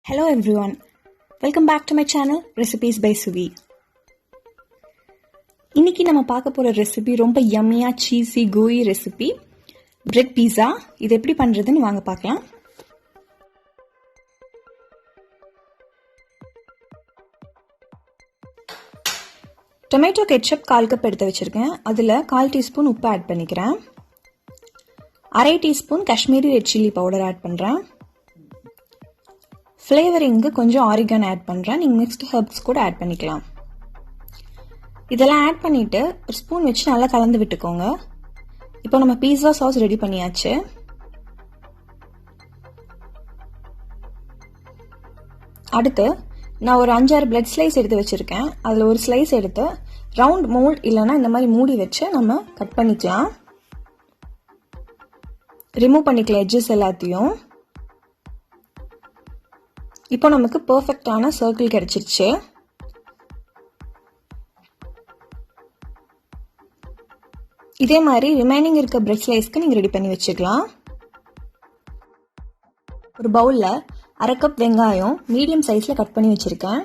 Hello everyone, welcome back to my channel Recipes by Suvi. இன்னைக்கு நம்ம பார்க்க போற ரெசிபி ரொம்ப யம்மியா சீஸி gooey ரெசிபி பிரெட் பீஸா. இது எப்படி பண்றதுன்னு வாங்க பார்க்கலாம். டொமேட்டோ கெட்சப் 1/4 கப் எடுத்து வச்சிருக்கேன். அதுல 1/4 டீஸ்பூன் உப்பு ஆட் பண்ணிக்கிறேன். 1/2 teaspoon Kashmiri red chilli powder add பண்றேன். ஃப்ளேவரிங்க்கு கொஞ்சம் ஆரிகானோ ஆட் பண்ணுறேன். நீங்கள் மிக்ஸ்டு ஹர்ப்ஸ் கூட ஆட் பண்ணிக்கலாம். இதெல்லாம் ஆட் பண்ணிவிட்டு ஒரு ஸ்பூன் வச்சு நல்லா கலந்து விட்டுக்கோங்க. இப்போ நம்ம பீஸா சாஸ் ரெடி பண்ணியாச்சு. அடுத்து நான் ஒரு 5-6 பிரெட் ஸ்லைஸ் எடுத்து வச்சுருக்கேன். அதில் ஒரு ஸ்லைஸ் எடுத்து ரவுண்ட் மோல்ட் இல்லைன்னா இந்த மாதிரி மூடி வச்சு நம்ம கட் பண்ணிக்கலாம். ரிமூவ் பண்ணிக்கலாம் எட்ஜஸ் எல்லாத்தையும். இப்போ நமக்கு பெர்ஃபெக்டான சர்க்கிள் கிடைச்சிருச்சு. இதே மாதிரி ரிமைனிங் இருக்க பிரெட் ஸ்லைஸ்க்கு நீங்க ரெடி பண்ணி வச்சுக்கலாம். ஒரு பவுல்ல 1/2 கப் வெங்காயம் மீடியம் சைஸ்ல கட் பண்ணி வச்சிருக்கேன்.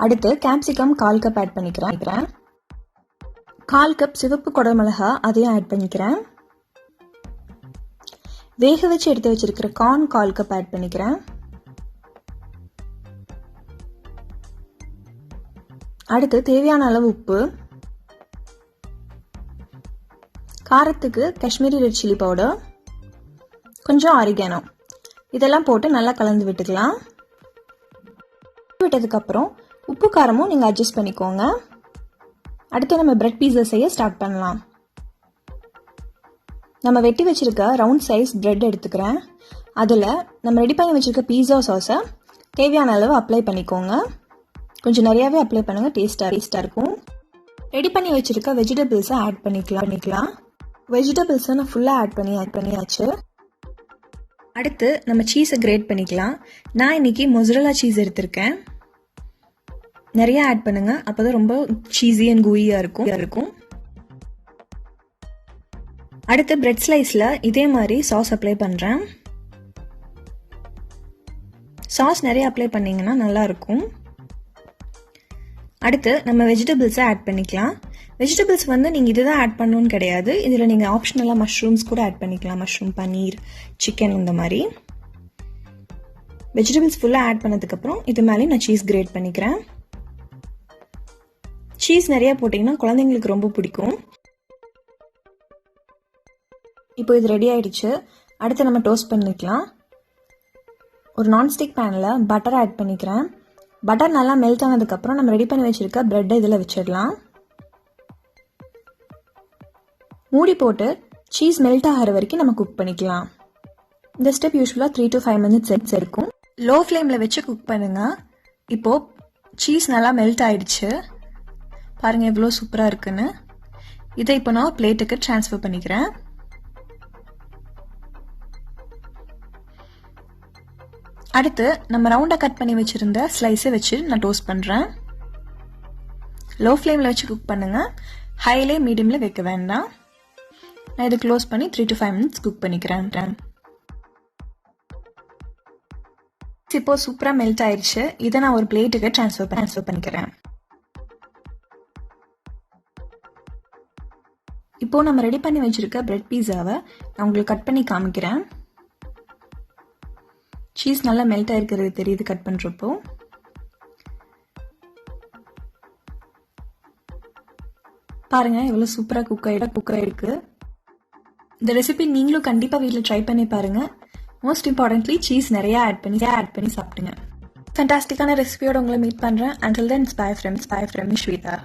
அடுத்து கேப்சிகம் 1/4 கப் ஆட் பண்ணிக்கிறேன். 1/4 கப் சிவப்பு குடமிளகா அதையும் ஆட் பண்ணிக்கிறேன். வேக வச்சு எடுத்து வச்சிருக்கிற கார்ன் 1/4 கப் ஆட் பண்ணிக்கிறேன். அடுத்து தேவையான அளவு உப்பு, காரத்துக்கு காஷ்மீரி ரெட் சில்லி பவுடர், கொஞ்சம் ஆரிகானோ, இதெல்லாம் போட்டு நல்லா கலந்து விட்டுக்கலாம். விட்டதுக்கு அப்புறம் உப்பு காரமும் நீங்க அட்ஜஸ்ட் பண்ணிக்கோங்க. அடுத்து நம்ம பிரெட் பீஸா செய்ய ஸ்டார்ட் பண்ணலாம். நம்ம வெட்டி வச்சிருக்க ரவுண்ட் சைஸ் பிரெட் எடுத்துக்கிறேன். அதுல நம்ம ரெடி பண்ணி வச்சிருக்க பீஸா சாஸை தேவையான அளவு அப்ளை பண்ணிக்கோங்க. கொஞ்சம் நிறையாவே அப்ளை பண்ணுங்க, டேஸ்டா இருக்கும். ரெடி பண்ணி வச்சிருக்க வெஜிடபிள்ஸை ஆட் பண்ணிக்கலாம். வெஜிடபிள்ஸை நான் ஃபுல்லாக ஆட் பண்ணியாச்சு. அடுத்து நம்ம சீஸை கிரேட் பண்ணிக்கலாம். நான் இன்னைக்கு மொசரல்லா சீஸ் எடுத்திருக்கேன். நிறைய ஆட் பண்ணுங்க, அப்போதான் ரொம்ப சீஸி அண்ட் கூயியா இருக்கும். அடுத்து பிரெட் ஸ்லைஸ்ல இதே மாதிரி சாஸ் அப்ளை பண்றேன். சாஸ் நிறைய அப்ளை பண்ணீங்கன்னா நல்லா இருக்கும். அடுத்து நம்ம வெஜிடபிள்ஸை ஆட் பண்ணிக்கலாம். வெஜிடபிள்ஸ் நீங்கள் இதுதான் ஆட் பண்ணணும்னு கிடையாது. இதில் நீங்கள் ஆப்ஷனலாக மஷ்ரூம்ஸ் கூட ஆட் பண்ணிக்கலாம். மஷ்ரூம், பன்னீர், சிக்கன், இந்த மாதிரி வெஜிடபிள்ஸ் ஃபுல்லாக ஆட் பண்ணதுக்கப்புறம் இது மேலே நான் சீஸ் கிரேட் பண்ணிக்கிறேன். சீஸ் நிறைய போட்டிங்கன்னா குழந்தைங்களுக்கு ரொம்ப பிடிக்கும். இப்போ இது ரெடி ஆயிடுச்சு. அடுத்து நம்ம டோஸ்ட் பண்ணிக்கலாம். ஒரு நான்ஸ்டிக் பேனில் பட்டர் ஆட் பண்ணிக்கிறேன். பட்டர் நல்லா மெல்ட் ஆனதுக்கப்புறம் நம்ம ரெடி பண்ணி வச்சிருக்க பிரெட்டை இதில் வச்சிடலாம். மூடி போட்டு சீஸ் மெல்ட் ஆகிற வரைக்கும் நம்ம குக் பண்ணிக்கலாம். இந்த ஸ்டெப் யூஸ்வலாக 3 to 5 minutes இருக்கும். லோ ஃப்ளேமில் வச்சு குக் பண்ணுங்க. இப்போ சீஸ் நல்லா மெல்ட் ஆயிடுச்சு. பாருங்க எவ்வளோ சூப்பராக இருக்குன்னு. இதை இப்போ நான் பிளேட்டுக்கு ட்ரான்ஸ்ஃபர் பண்ணிக்கிறேன். அடுத்து நம்ம ரவுண்டா கட் பண்ணி வச்சிருந்த ஸ்லைஸை வச்சு நான் டோஸ்ட் பண்றேன். லோ ஃப்ளேம்ல வச்சு குக் பண்ணுங்க, ஹைலே மீடியம்ல வைக்க வேண்டாம். நான் இதை க்ளோஸ் பண்ணி 3 to 5 minutes குக் பண்ணிக்கிறேன். இப்போ சூப்பரா மெல்ட் ஆயிடுச்சு. இதை நான் ஒரு பிளேட்டுக்கு ட்ரான்ஸ்ஃபர் பண்ணிக்கிறேன். இப்போ நம்ம ரெடி பண்ணி வச்சிருக்க பிரெட் பீஸாவை நான் உங்களுக்கு கட் பண்ணி காமிக்கிறேன். சீஸ் நல்லா மெல்ட் ஆயிருக்கிறது தெரியுது கட் பண்றப்போ. பாருங்க எவ்வளவு சூப்பரா குக் ஆயிருக்கு. இந்த ரெசிபி நீங்களும் கண்டிப்பா வீட்டில் ட்ரை பண்ணி பாருங்க. மோஸ்ட் இம்பார்ட்டன்ட்லி சீஸ் நிறைய ஆட் பண்ணி சாப்பிடுங்க. ஃபேண்டாஸ்டிக்கான ரெசிபியோட உங்களை மீட் பண்றேன். Until then, bye from Shweta.